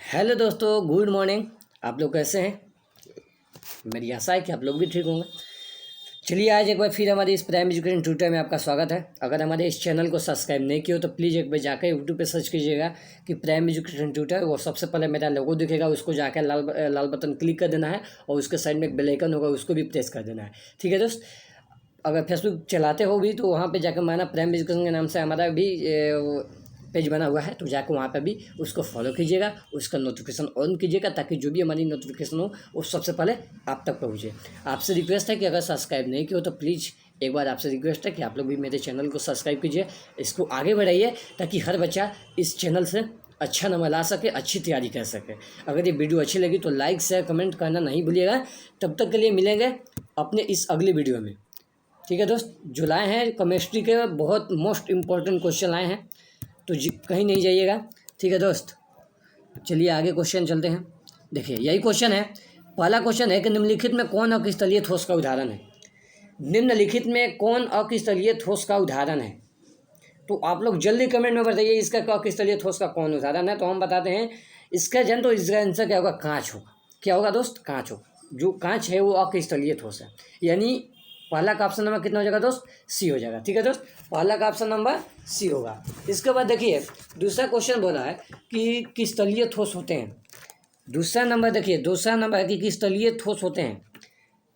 Hello दोस्तों, good morning. आप लोग कैसे हैं? मेरी आशा है कि आप लोग भी ठीक होंगे। चलिए, आज एक बार फिर हमारे इस प्राइम एजुकेशन ट्यूटर में आपका स्वागत है। अगर हमारे इस चैनल को सब्सक्राइब नहीं किया हो तो प्लीज़ एक बार जाकर यूट्यूब पे सर्च कीजिएगा कि प्राइम एजुकेशन ट्यूटर। वो सबसे पहले मेरा लोगो दिखेगा, उसको जाकर लाल बटन क्लिक कर देना है और उसके साइड में एक बेल आइकन होगा, उसको भी प्रेस कर देना है। ठीक है दोस्त। अगर फेसबुक चलाते हो भी तो वहाँ पे जाकर माना प्राइम एजुकेशन के नाम से हमारा भी पेज बना हुआ है, तो जाकर वहाँ पे भी उसको फॉलो कीजिएगा, उसका नोटिफिकेशन ऑन कीजिएगा ताकि जो भी हमारी नोटिफिकेशन हो वो सबसे पहले आप तक पहुँचे। आपसे रिक्वेस्ट है कि अगर सब्सक्राइब नहीं किया हो तो प्लीज़ एक बार आपसे रिक्वेस्ट है कि आप लोग भी मेरे चैनल को सब्सक्राइब कीजिए, इसको आगे बढ़ाइए ताकि हर बच्चा इस चैनल से अच्छा नंबर ला सके, अच्छी तैयारी कर सके। अगर ये वीडियो अच्छी लगी तो लाइक शेयर कमेंट करना नहीं भूलिएगा। तब तक के लिए मिलेंगे अपने इस अगली वीडियो में। ठीक है दोस्त, जो लाए हैं केमिस्ट्री के बहुत मोस्ट इम्पॉर्टेंट क्वेश्चन लाए हैं, तो कहीं नहीं जाइएगा। ठीक है दोस्त, चलिए आगे क्वेश्चन चलते हैं। देखिए, यही क्वेश्चन है। पहला क्वेश्चन है कि निम्नलिखित में कौन अक्रिस्टलीय ठोस का उदाहरण है? निम्नलिखित में कौन अक्रिस्टलीय ठोस का उदाहरण है? तो आप लोग जल्दी कमेंट में बताइए इसका अक्रिस्टलीय ठोस का कौन उदाहरण है। तो हम बताते हैं इसका जन, तो इसका आंसर क्या होगा? कांच होगा। क्या होगा दोस्त? कांच होगा। जो कांच है वो अक्रिस्टलीय ठोस है, यानी पहला का ऑप्शन नंबर कितना हो जाएगा दोस्त? सी हो जाएगा। ठीक है दोस्त, पहला का ऑप्शन नंबर सी होगा। इसके बाद देखिए, दूसरा क्वेश्चन बोला है कि किस तलीय ठोस होते हैं। दूसरा नंबर देखिए, दूसरा नंबर है कि किस तलीय ठोस होते हैं।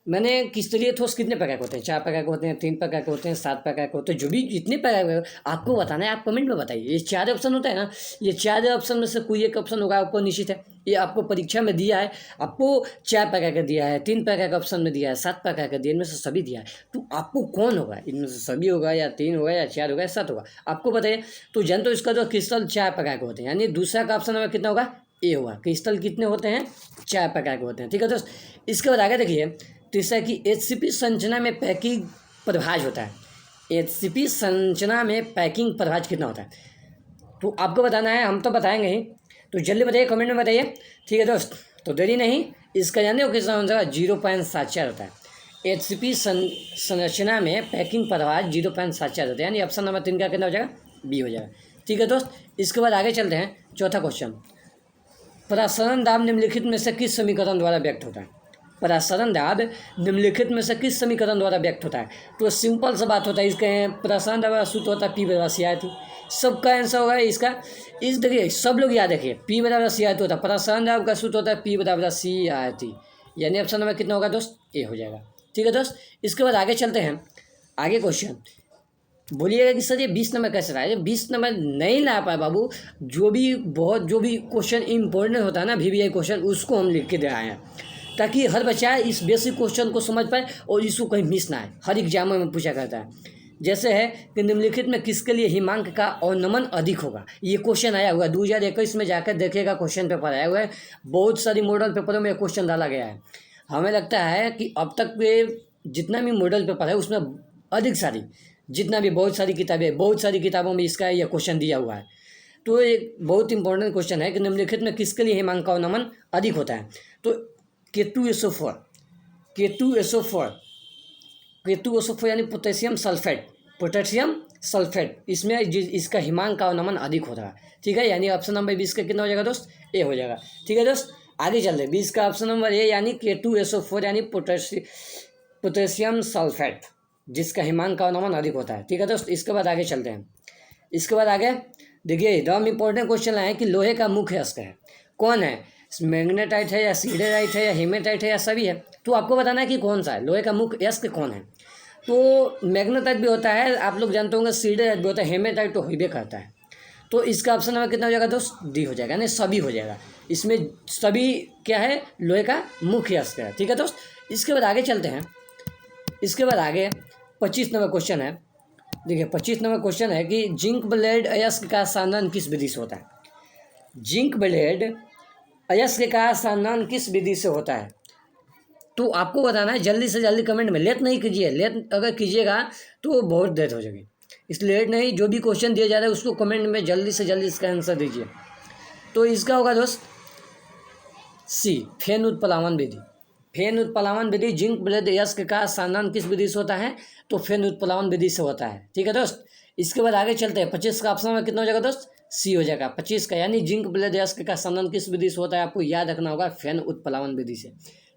मैंने किस तलीय ठोस कितने प्रकार के होते हैं? 4 प्रकार के होते हैं, 3 प्रकार के होते हैं, 7 प्रकार के होते हैं। जो भी जितने प्रकार के आपको बताना है आप कमेंट में बताइए। ये 4 ऑप्शन होता है ना, ये 4 ऑप्शन में से कोई एक ऑप्शन होगा आपको निश्चित है। ये आपको परीक्षा में दिया है, आपको 4 प्रकार का दिया है, 3 प्रकार का ऑप्शन में दिया है, 7 प्रकार का दिया, इनमें से सभी दिया है। तो आपको कौन होगा? इनमें से सभी होगा या 3 होगा या 4 होगा या 7 होगा, आपको बताइए। तो जन, तो इसका जो क्रिस्टल 4 प्रकार के होते हैं, यानी दूसरा का ऑप्शन नंबर कितना होगा? ए होगा। क्रिस्टल कितने होते हैं? 4 प्रकार के होते हैं। ठीक है दोस्त, इसके बाद आगे देखिए, तीसरा कि एचसीपी संरचना में पैकिंग प्रभाज होता है। एचसीपी संरचना में पैकिंग प्रभाज कितना होता है? तो आपको बताना है, हम तो बताएंगे ही, तो जल्दी बताइए, कमेंट में बताइए। ठीक है दोस्त, तो देरी नहीं, इसका जाने हो कितना होता है? 0.74 होता है। एचसीपी संरचना में पैकिंग प्रभाज 0.74 होता है, यानी ऑप्शन नंबर 3 का कितना हो जाएगा? बी हो जाएगा। ठीक है दोस्त, इसके बाद आगे चलते हैं। चौथा क्वेश्चन, प्रसारण दाब निम्नलिखित में से किस समीकरण द्वारा व्यक्त होता है? प्रसारण दाब निम्नलिखित में से किस समीकरण द्वारा व्यक्त होता है? तो सिंपल सा बात होता है, इसके प्रसारण दाब सूत्र होता है P बराबर CR2। सबका आंसर होगा इसका। इस देखिए, सब लोग याद रखिए, P बराबर CR2 होता है। प्रसारण दाब का सूत्र होता है P बराबर CR2, यानी ऑप्शन नंबर कितना होगा दोस्त? ए हो जाएगा। ठीक है दोस्त, इसके बाद आगे चलते हैं। आगे क्वेश्चन बोलिएगा कि सर ये 20 नंबर कैसे रहा है? 20 नंबर नहीं ला पाए बाबू। जो भी क्वेश्चन इंपॉर्टेंट होता है ना, VVI क्वेश्चन, उसको हम लिख के दे आए हैं ताकि हर बच्चा इस बेसिक क्वेश्चन को समझ पाए और इसको कहीं मिस ना आए। हर एग्जाम में पूछा करता है। जैसे है कि निम्नलिखित में किसके लिए हिमांक का अवनमन अधिक होगा? ये क्वेश्चन आया हुआ है 2021 में, जाकर देखिएगा क्वेश्चन पेपर आया हुआ है। बहुत सारी मॉडल पेपरों में क्वेश्चन डाला गया है। हमें लगता है कि अब तक के जितना भी मॉडल पेपर है उसमें अधिक सारी, जितना भी बहुत सारी किताबों में इसका यह क्वेश्चन दिया हुआ है। तो एक बहुत इंपॉर्टेंट क्वेश्चन है कि निम्नलिखित में किसके लिए हिमांक का अवनमन अधिक होता है? तो K2SO4 यानी पोटेशियम सल्फेट, इसमें इसका हिमांक का अवनमन अधिक होता है। ठीक है, यानी ऑप्शन नंबर 20 का कितना हो जाएगा दोस्त? ए हो जाएगा। ठीक है दोस्त, आगे चलते हैं। 20 का ऑप्शन नंबर ए, यानी K2SO4 यानी पोटेशियम सल्फेट, जिसका हिमांक का अवनमन अधिक होता है। ठीक है दोस्त, इसके बाद आगे चलते हैं। इसके बाद आगे देखिए, एकदम इंपॉर्टेंट क्वेश्चन है कि लोहे का मुख्य अयस्क है कौन है? मैग्नेटाइट है या सीडेराइट है या हेमेटाइट है या सभी है? तो आपको बताना है कि कौन सा है, लोहे का मुख्य अयस्क कौन है। तो मैग्नेटाइट भी होता है, आप लोग जानते होंगे, सीडेराइट भी होता है, हेमेटाइट तो होइबे करता है। तो इसका ऑप्शन नंबर कितना हो जाएगा दोस्त? डी हो जाएगा, नहीं सभी हो जाएगा। इसमें सभी क्या है? लोहे का मुख्य अयस्क है। ठीक है दोस्त, इसके बाद आगे चलते हैं। इसके बाद आगे 25 नंबर क्वेश्चन है। देखिए, 25 नंबर क्वेश्चन है कि जिंक ब्लेड अयस्क का साधन किस विधि से होता है? जिंक ब्लेड अयस्क का साधन किस विधि से होता है? तो आपको बताना है, जल्दी से जल्दी कमेंट में। लेट नहीं कीजिए, लेट अगर कीजिएगा तो बहुत देर हो जाएगी। इसलिए लेट नहीं, जो भी क्वेश्चन दिया जा रहा है उसको कमेंट में जल्दी से जल्दी इसका आंसर दीजिए। तो इसका होगा दोस्त सी, फेन उत्प्लावन विधि। फेन उत्प्लावन विधि जिंक ब्लेड अयस्क का साधन किस विधि से होता है? तो फेन उत्प्लावन विधि से होता है। ठीक है दोस्त, इसके बाद आगे चलते हैं। 25 का ऑप्शन में कितना हो जाएगा दोस्त? सी हो जाएगा 25 का, यानी जिंक प्लस अयस्क का संबंध किस विधि से होता है आपको याद रखना होगा, फैन उत्प्लावन विधि से।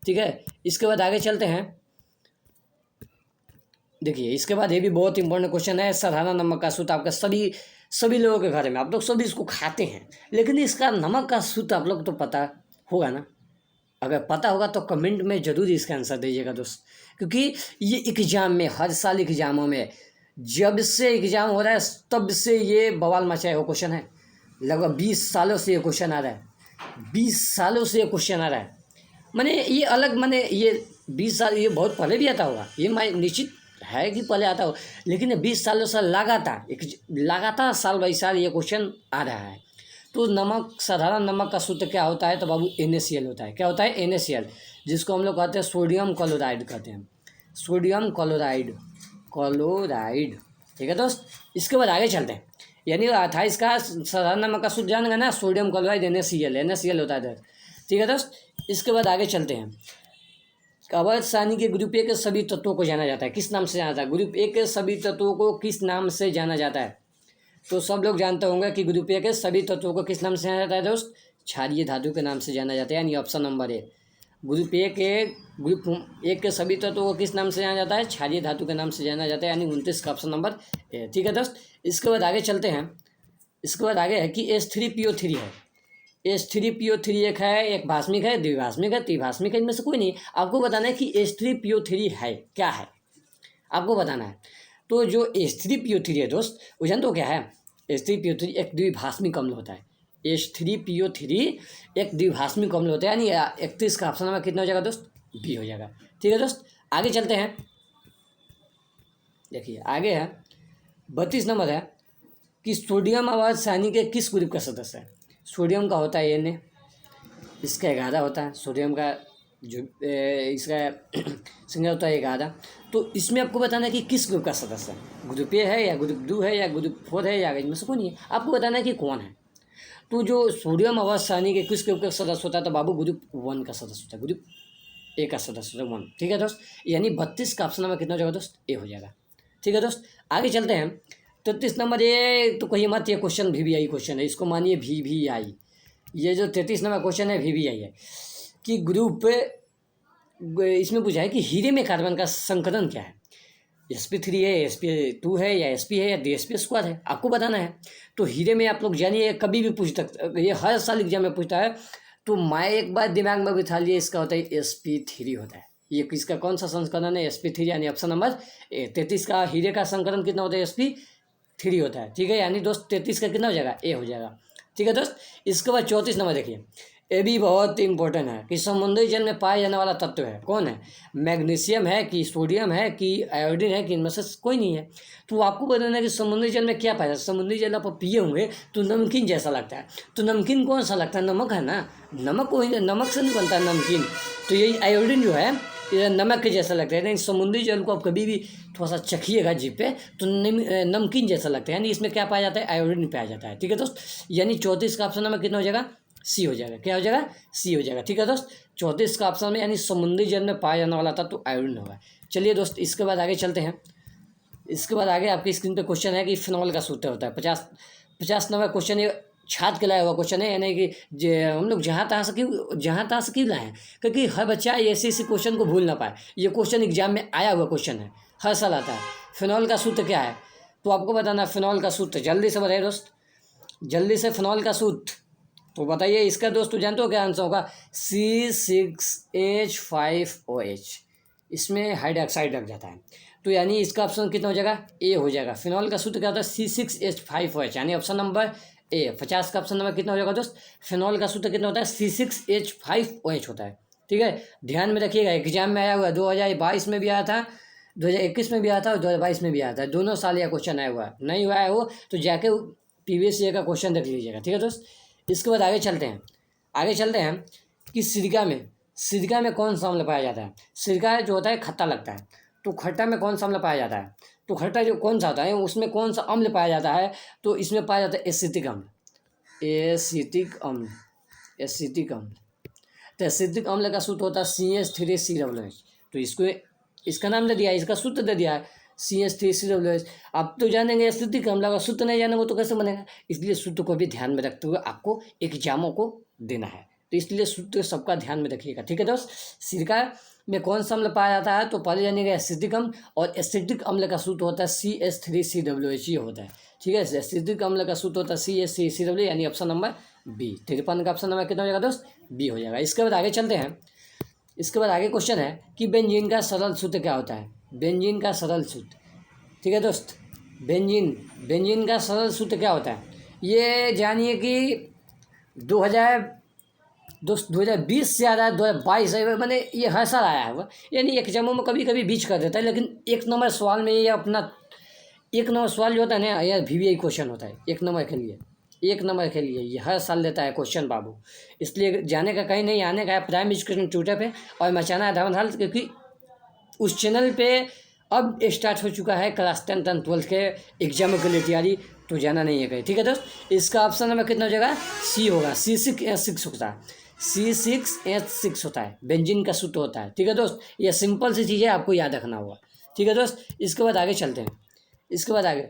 ठीक है, इसके बाद आगे चलते हैं। देखिए इसके बाद ये भी बहुत इंपॉर्टेंट क्वेश्चन है, साधारण नमक का सूत्र आपका सभी लोगों के घर में, आप लोग सभी इसको खाते हैं, लेकिन इसका नमक का सूत्र आप लोग तो पता होगा ना। अगर पता होगा तो कमेंट में जरूर इसका आंसर दीजिएगा दोस्त, क्योंकि ये एग्जाम में, हर साल एग्जामों में, जब से एग्जाम हो रहा है तब से ये बवाल मचाए हुआ क्वेश्चन है। लगभग 20 सालों से ये क्वेश्चन आ रहा है, 20 सालों से ये क्वेश्चन आ रहा है। मैंने ये अलग, मैंने ये 20 साल, ये बहुत पहले भी आता होगा, ये मैं निश्चित है कि पहले आता हो, लेकिन 20 सालों से लगातार साल बाई साल ये क्वेश्चन आ रहा है। तो नमक, साधारण नमक का सूत्र क्या होता है, तो बाबू NaCl होता है। क्या होता है? NaCl, जिसको हम लोग कहते हैं सोडियम क्लोराइड कहते हैं, सोडियम क्लोराइड। ठीक है दोस्त, इसके बाद आगे चलते हैं। यानी 28 का साधारण नमक का सूत्र जानेंगे ना, सोडियम क्लोराइड NaCl होता है। ठीक है दोस्त, इसके बाद आगे चलते हैं। अवयव रासायनिक के ग्रुप ए के सभी तत्वों को जाना जाता है, किस नाम से जाना जाता है? ग्रुप ए के सभी तत्वों को किस नाम से जाना जाता है? तो सब लोग जानते होंगे कि ग्रुप ए के सभी तत्वों को किस नाम से जाना जाता है दोस्त? क्षारीय धातु के नाम से जाना जाता है, यानी option number A. Group A के सभी तत्वों को किस नाम से जाना जाता है? क्षारीय धातु के नाम से जाना जाता है, यानी 29 का ऑप्शन नंबर ए। ठीक है दोस्त, इसके बाद आगे चलते हैं। इसके बाद आगे है कि H3PO3 है। H3PO3 एक है, एक भास्मिक है, द्विभास्मिक है, त्रिभास्मिक है, इनमें से कोई नहीं। आपको बताना है कि H3PO3 है क्या है, आपको बताना है। तो जो H3PO3 है दोस्त, वो जानते हो क्या है? H3PO3 एक द्विभास्मिक अम्ल होता है। H3PO3 एक द्विभास्मिक अम्ल होता है, यानी 31 का ऑप्शन नंबर कितना हो जाएगा दोस्त? बी हो जाएगा। ठीक है दोस्त, आगे चलते हैं। देखिए आगे है 32 नंबर है कि सोडियम अवयव रासायनिक के किस ग्रुप का सदस्य है? सोडियम का होता है Na, इसका 11 होता है। सोडियम का जो इसका संख्या होता है 11। तो इसमें आपको बताना है कि किस ग्रुप का सदस्य है, ग्रुप ए है या ग्रुप 2 है या ग्रुप 4 है, या इनमें से कोई नहीं है, आपको बताना है कि कौन है। तो जो सोडियम अवयव रासायनिक के किस ग्रुप का सदस्य होता है, तो बाबू ग्रुप 1 का सदस्य होता है, ग्रुप ए का सदस्य होता है 1। ठीक है दोस्त, यानी 32 का ऑप्शन नंबर कितना हो जाएगा दोस्त? ए हो जाएगा। ठीक है दोस्त, आगे चलते हैं। 33 नंबर, ये तो कहीं मत, ये क्वेश्चन VVI क्वेश्चन है, इसको मानिए VVI। ये जो 33 नंबर क्वेश्चन है VVI है कि ग्रुप, इसमें पूछा है कि हीरे में कार्बन का संकलन क्या है? sp3 है, sp2 है, या sp है, या DsP² है, आपको बताना है। तो हीरे में आप लोग जानिए, कभी भी पूछ सकते, ये हर साल एग्जाम में पूछता है, तो मैं एक बार दिमाग में बिठा लिए, इसका होता है sp3 होता है। ये किसका कौन सा संस्करण है? sp3, यानी ऑप्शन नंबर ए। 33 का हीरे का संकलन कितना होता है? sp3 होता है। ठीक है, यानी दोस्त 33 का कितना हो जाएगा? ए हो जाएगा। ठीक है दोस्त, इसके बाद 34 नंबर देखिए, ये भी बहुत इंपॉर्टेंट है कि समुद्री जल में पाया जाने वाला तत्व है, कौन है? मैग्नीशियम है कि सोडियम है कि आयोडीन है कि इनमें से कोई नहीं है। तो आपको बताना है कि समुद्री जल में क्या पाया जाता है। समुद्री जल आप पिए होंगे तो नमकीन जैसा लगता है, तो नमकीन कौन सा लगता है? नमक है ना, नमक को, नमक से नहीं बनता है नमकीन। तो यही आयोडीन जो है ये नमक के जैसा लगता है, लेकिन समुद्री जल को आप कभी भी थोड़ा सा चखिएगा जीभ पे तो नमकीन जैसा लगता है, यानी इसमें क्या पाया जाता है? आयोडीन पाया जाता है। ठीक है दोस्त, यानी 34 का ऑप्शन नंबर कितना हो जाएगा? सी हो जाएगा। क्या हो जाएगा? सी हो जाएगा। ठीक है दोस्त, 34 का ऑप्शन में, यानी समुद्री जल में पाया जाने वाला था तो आयोडीन होगा। चलिए दोस्त, इसके बाद आगे चलते हैं। इसके बाद आगे आपकी स्क्रीन पे क्वेश्चन है कि फिनॉल का सूत्र होता है। 50 नंबर क्वेश्चन, ये छात्र के लाया हुआ क्वेश्चन है, यानी कि हम लोग जहाँ तहाँ से क्यों लाए हैं, क्योंकि हर बच्चा ऐसे क्वेश्चन को भूल ना पाए। ये क्वेश्चन एग्जाम में आया हुआ क्वेश्चन है, हर साल आता है। फिनॉल का सूत्र क्या है, तो आपको बताना फिनॉल का सूत्र, जल्दी से बताइए दोस्त, जल्दी से। फिनॉल का सूत्र तो बताइए इसका दोस्त, जानते हो क्या आंसर होगा? C6H5OH, इसमें हाइड्रोक्साइड लग जाता है, तो यानी इसका ऑप्शन कितना हो जाएगा? ए हो जाएगा। फिनॉल का सूत्र क्या होता है? C6H5OH, यानी ऑप्शन नंबर ए। 50 का ऑप्शन नंबर कितना हो जाएगा दोस्त? फिनॉल का सूत्र कितना होता है? C6H5OH होता है। ठीक है, ध्यान में रखिएगा, एग्जाम में आया हुआ है, 2022 में भी आया था, 2021 में भी आया था और 2022 में भी आया था, दोनों साल यह क्वेश्चन आया हुआ है। नहीं हुआ है वो तो जाके प्रीवियस ईयर का क्वेश्चन देख लीजिएगा। ठीक है दोस्त, इसके बाद आगे चलते हैं। कि सिरका में कौन सा अम्ल पाया जाता है? सिरका जो होता है खट्टा लगता है, तो खट्टा में कौन सा अम्ल पाया जाता है? तो खट्टा जो कौन सा होता है उसमें कौन सा अम्ल पाया जाता है? तो इसमें पाया जाता है एसिटिक अम्ल। तो एसिटिक अम्ल का सूत्र होता है CH3COOH। तो इसको इसका नाम दे दिया है, इसका सूत्र दे दिया है CH3COOH। आप तो जानेंगे एसिटिक अम्ल, अगर सूत्र नहीं जानेंगे तो कैसे बनेगा। इसलिए सूत्र को भी ध्यान में रखते हुए आपको एग्जामों को देना है, तो इसलिए सूत्र सबका ध्यान में रखिएगा। ठीक है दोस्त, सिरका में कौन सा अम्ल पाया जाता है, तो पहले जानिएगा एसिटिक अम्ल, और एसिटिक अम्ल का सूत्र होता है CH3COOH ये होता है। ठीक है, एसिटिक अम्ल का सूत्र होता है CH3COOH, यानी ऑप्शन नंबर बी। 53 का ऑप्शन नंबर कितना हो जाएगा दोस्त, बी हो जाएगा। इसके बाद आगे चलते हैं। इसके बाद आगे क्वेश्चन है कि बेंजीन का सरल सूत्र क्या होता है। बेंजीन का सरल सूत्र, ठीक है दोस्त, बेंजीन का सरल सूत्र क्या होता है, ये जानिए कि 2020 से आ रहा है, 2022 है, मैंने ये हर साल आया है, यानी एग्जामों में कभी कभी बीच कर देता है, लेकिन एक नंबर सवाल में ये अपना एक नंबर सवाल जो होता है ना, यह VVI क्वेश्चन होता है एक नंबर के लिए, ये हर साल देता है क्वेश्चन बाबू। इसलिए जाने का कहीं नहीं, आने का है प्राइम एजुकेशन ट्यूटर पे और मचाना है धमाल, क्योंकि उस चैनल पे अब स्टार्ट हो चुका है क्लास 10 और 12 के एग्जामों के लिए तैयारी, तो जाना नहीं है कहीं। ठीक है दोस्त, इसका ऑप्शन नंबर कितना हो जाएगा, सी होगा। C6H6 होता है, C6H6 होता है, बेंजीन का सूत्र होता है। ठीक है दोस्त, ये सिंपल सी चीज़ है, आपको याद रखना होगा। ठीक है दोस्त, इसके बाद आगे चलते हैं। इसके बाद आगे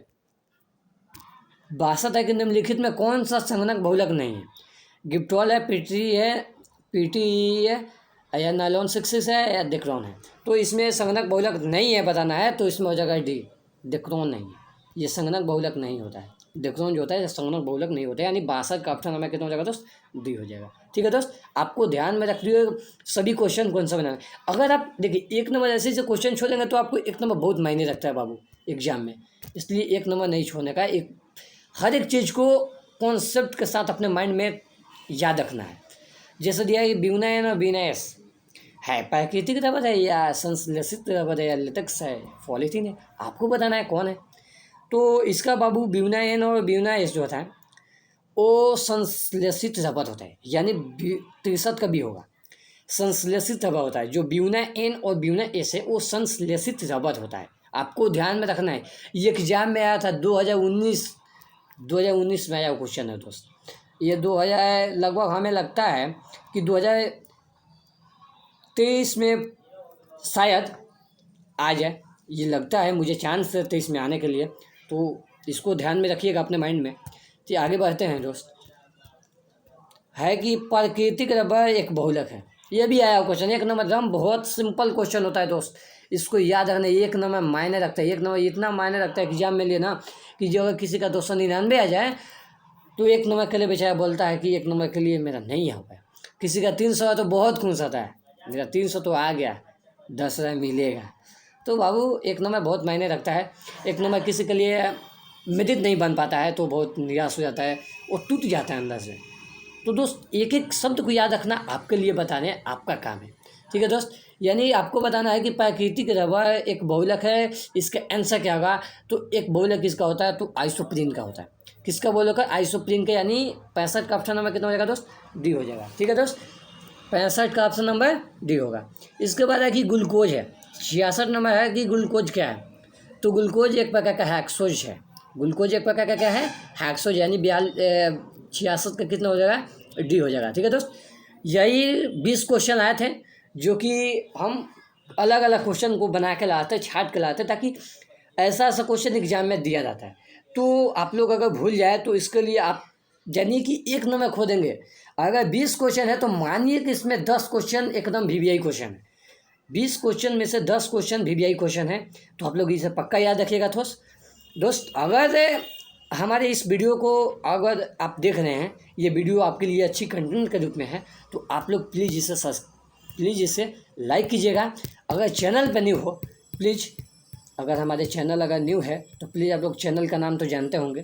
62 है कि निम्नलिखित में कौन सा संगणक बहुलक नहीं है। गिब्टॉल है, PTE है, या नायलॉन 6 है, या डिक्रोन है। तो इसमें संगणक बहुलक नहीं है बताना है, तो इसमें हो जाएगा डी, डिक्रोन नहीं है, ये संगणक बहुलक नहीं होता है। डिक्रोन जो होता है संगणक बहुलक नहीं होता है, यानी 62 का ऑप्शन हमें कितना हो जाएगा दोस्त, डी हो जाएगा। ठीक है दोस्त, आपको ध्यान में रखिए सभी क्वेश्चन कौन सा बनाना है। अगर आप देखिए एक नंबर ऐसे क्वेश्चन छोड़ेंगे तो आपको एक नंबर बहुत मायने रखता है बाबू एग्जाम में, इसलिए एक नंबर नहीं छोड़ने का। हर एक चीज़ को कॉन्सेप्ट के साथ अपने माइंड में याद रखना है। जैसे दिया है ब्यूनाइन और बीनाइस है, प्राकृतिक रबर है या संश्लेषित रबर है या लेटेक्स है, पॉलीथीन है, आपको बताना है कौन है। तो इसका बाबू ब्यूनाइन और ब्यूनाइस जो होता है वो संश्लेषित रबर होता है, यानी 63 का भी होगा, संश्लेषित रबर होता है। जो ब्यूनाइन और ब्यूनाइस है वो संश्लेषित रबर होता है, आपको ध्यान में रखना है। ये एग्जाम में आया था 2019 में आया क्वेश्चन है दोस्त, ये 2000 लगभग हमें लगता है कि 2023 में शायद आ जाए, ये लगता है मुझे चांस है 23 में आने के लिए, तो इसको ध्यान में रखिएगा अपने माइंड में। तो आगे बढ़ते हैं दोस्त, है कि प्राकृतिक रबर एक बहुलक है, ये भी आया क्वेश्चन एक नंबर एकदम बहुत सिंपल क्वेश्चन होता है दोस्त, इसको याद रखना। एक नंबर मायने रखता है, एक नंबर इतना मायने रखता है एग्जाम में लिए ना कि जो अगर किसी का 299 आ जाए तो एक नंबर के लिए बेचारा बोलता है कि एक नंबर के लिए मेरा नहीं हो पाया। किसी का 300 है तो बहुत खुश होता है, मेरा 300 तो आ गया, 10 मिलेगा। तो बाबू एक नंबर बहुत मायने रखता है। एक नंबर किसी के लिए मिदित नहीं बन पाता है तो बहुत निराश हो जाता है और टूट जाता है अंदर से। तो दोस्त एक एक शब्द को याद रखना आपके लिए बताने आपका काम है। ठीक है दोस्त, यानी आपको बताना है कि प्राकृतिक रबर एक बहुलक है, इसका आंसर क्या होगा। तो एक बहुलक किसका होता है, तो आइसोप्रीन का होता है। किसका बहुलक है, आइसोप्रीन का, यानी 65 का ऑप्शन नंबर कितना हो जाएगा दोस्त, डी हो जाएगा। ठीक है दोस्त, 65 का ऑप्शन नंबर डी होगा। इसके बाद है कि ग्लूकोज है, 66 नंबर है कि ग्लूकोज क्या है, तो ग्लूकोज एक प्रकार का हेक्सोज है। ग्लूकोज एक प्रकार का क्या है, हेक्सोज, यानी 66 का कितना हो जाएगा, डी हो जाएगा। ठीक है दोस्त, यही 20 क्वेश्चन आए थे जो कि हम अलग अलग क्वेश्चन को बना के लाते, छाट के लाते, ताकि ऐसा क्वेश्चन एग्जाम में दिया जाता है। तो आप लोग अगर भूल जाए तो इसके लिए आप यानी कि एक नंबर खो देंगे। अगर 20 क्वेश्चन है तो मानिए कि इसमें 10 क्वेश्चन एकदम VVI क्वेश्चन है, 20 क्वेश्चन में से 10 क्वेश्चन VVI क्वेश्चन है, तो आप लोग इसे पक्का याद रखिएगा दोस्त। अगर हमारे इस वीडियो को अगर आप देख रहे हैं, ये वीडियो आपके लिए अच्छी कंटेंट के रूप में है, तो आप लोग प्लीज़ इसे लाइक कीजिएगा। अगर चैनल पर न्यू हो प्लीज़, अगर हमारे चैनल अगर न्यू है तो प्लीज़, आप लोग चैनल का नाम तो जानते होंगे,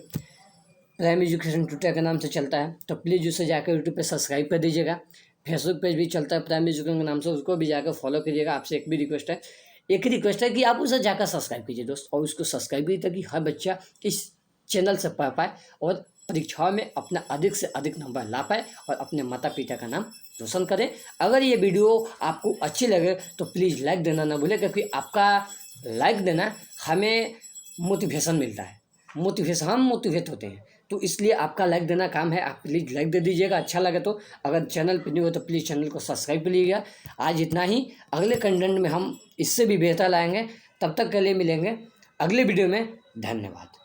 प्राइम एजुकेशन ट्यूटर के नाम से चलता है, तो प्लीज़ उसे जाकर यूट्यूब पे सब्सक्राइब कर दीजिएगा। फेसबुक पेज भी चलता है प्राइम एजुकेशन के नाम से, उसको भी जाकर फॉलो कीजिएगा। आपसे एक ही रिक्वेस्ट है कि आप उसे जाकर सब्सक्राइब कीजिए दोस्त, और उसको सब्सक्राइब कीजिए ताकि हर बच्चा इस चैनल से पढ़ पाए और परीक्षाओं में अपना अधिक से अधिक नंबर ला पाए और अपने माता पिता का नाम रोशन करें। अगर ये वीडियो आपको अच्छी लगे तो प्लीज़ लाइक देना ना भूलें, क्योंकि आपका लाइक देना हमें मोटिवेशन मिलता है, हम मोटिवेट होते हैं, तो इसलिए आपका लाइक देना काम है। आप प्लीज़ लाइक दे दीजिएगा अच्छा लगे तो। अगर चैनल पर न्यू हो तो प्लीज़ चैनल को सब्सक्राइब कर लीजिएगा। आज इतना ही, अगले कंटेंट में हम इससे भी बेहतर लाएंगे। तब तक के लिए मिलेंगे, अगले वीडियो में। धन्यवाद।